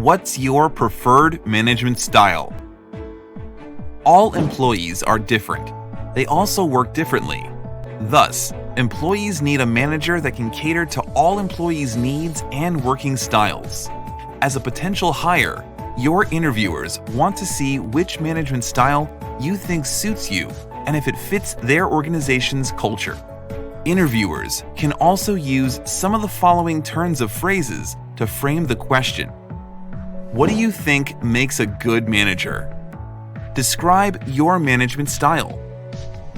What's your preferred management style? All employees are different. They also work differently. Thus, employees need a manager that can cater to all employees' needs and working styles. As a potential hire, your interviewers want to see which management style you think suits you and if it fits their organization's culture. Interviewers can also use some of the following turns of phrases to frame the question. What do you think makes a good manager? Describe your management style.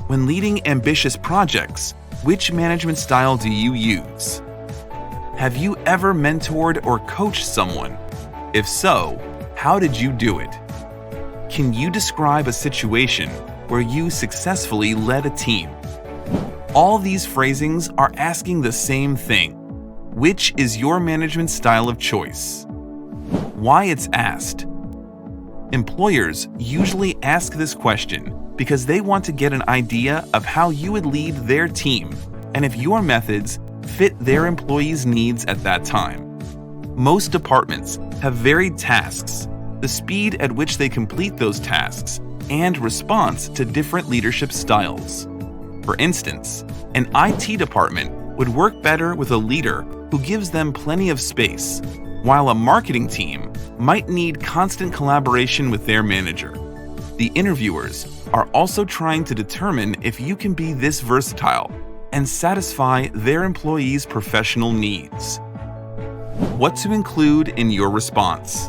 When leading ambitious projects, which management style do you use? Have you ever mentored or coached someone? If so, how did you do it? Can you describe a situation where you successfully led a team? All these phrasings are asking the same thing. Which is your management style of choice? Why it's asked. Employers usually ask this question because they want to get an idea of how you would lead their team and if your methods fit their employees' needs at that time. Most departments have varied tasks, the speed at which they complete those tasks, and response to different leadership styles. For instance, an IT department would work better with a leader who gives them plenty of space, while a marketing team might need constant collaboration with their manager. The interviewers are also trying to determine if you can be this versatile and satisfy their employees' professional needs. What to include in your response?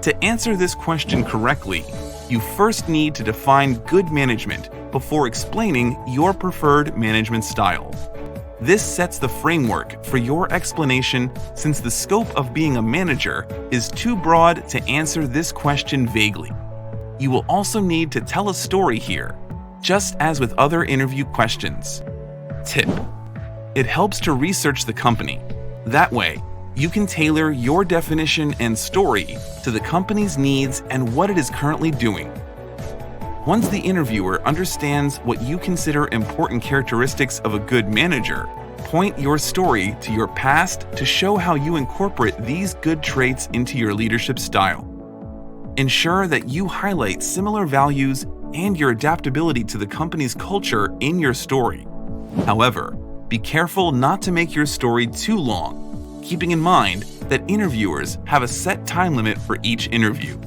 To answer this question correctly, you first need to define good management before explaining your preferred management style. This sets the framework for your explanation since the scope of being a manager is too broad to answer this question vaguely. You will also need to tell a story here, just as with other interview questions. Tip: it helps to research the company. That way, you can tailor your definition and story to the company's needs and what it is currently doing. Once the interviewer understands what you consider important characteristics of a good manager, point your story to your past to show how you incorporate these good traits into your leadership style. Ensure that you highlight similar values and your adaptability to the company's culture in your story. However, be careful not to make your story too long, keeping in mind that interviewers have a set time limit for each interview.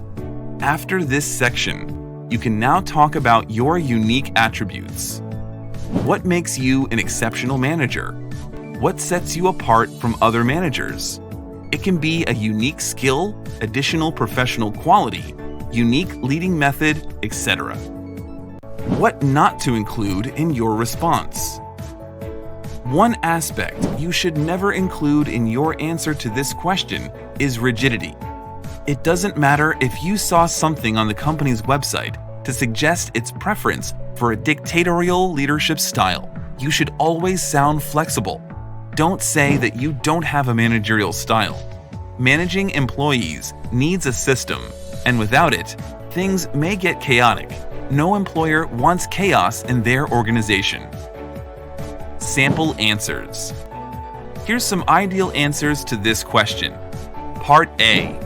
After this section, you can now talk about your unique attributes. What makes you an exceptional manager? What sets you apart from other managers? It can be a unique skill, additional professional quality, unique leading method, etc. What not to include in your response? One aspect you should never include in your answer to this question is rigidity. It doesn't matter if you saw something on the company's website to suggest its preference for a dictatorial leadership style. You should always sound flexible. Don't say that you don't have a managerial style. Managing employees needs a system, and without it, things may get chaotic. No employer wants chaos in their organization. Sample answers. Here's some ideal answers to this question. Part A.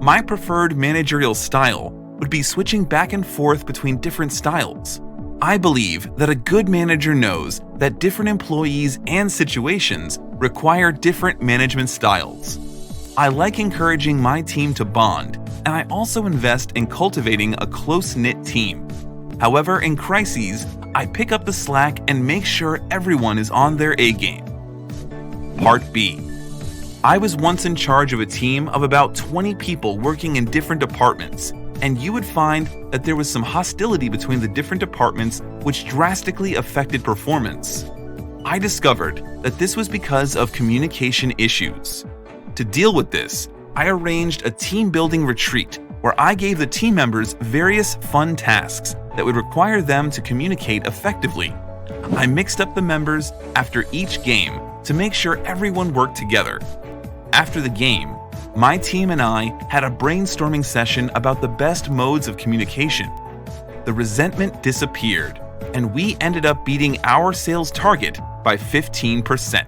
My preferred managerial style would be switching back and forth between different styles. I believe that a good manager knows that different employees and situations require different management styles. I like encouraging my team to bond, and I also invest in cultivating a close-knit team. However, in crises, I pick up the slack and make sure everyone is on their A game. Part B. I was once in charge of a team of about 20 people working in different departments, and you would find that there was some hostility between the different departments which drastically affected performance. I discovered that this was because of communication issues. To deal with this, I arranged a team-building retreat where I gave the team members various fun tasks that would require them to communicate effectively. I mixed up the members after each game to make sure everyone worked together. After the game, my team and I had a brainstorming session about the best modes of communication. The resentment disappeared, and we ended up beating our sales target by 15%.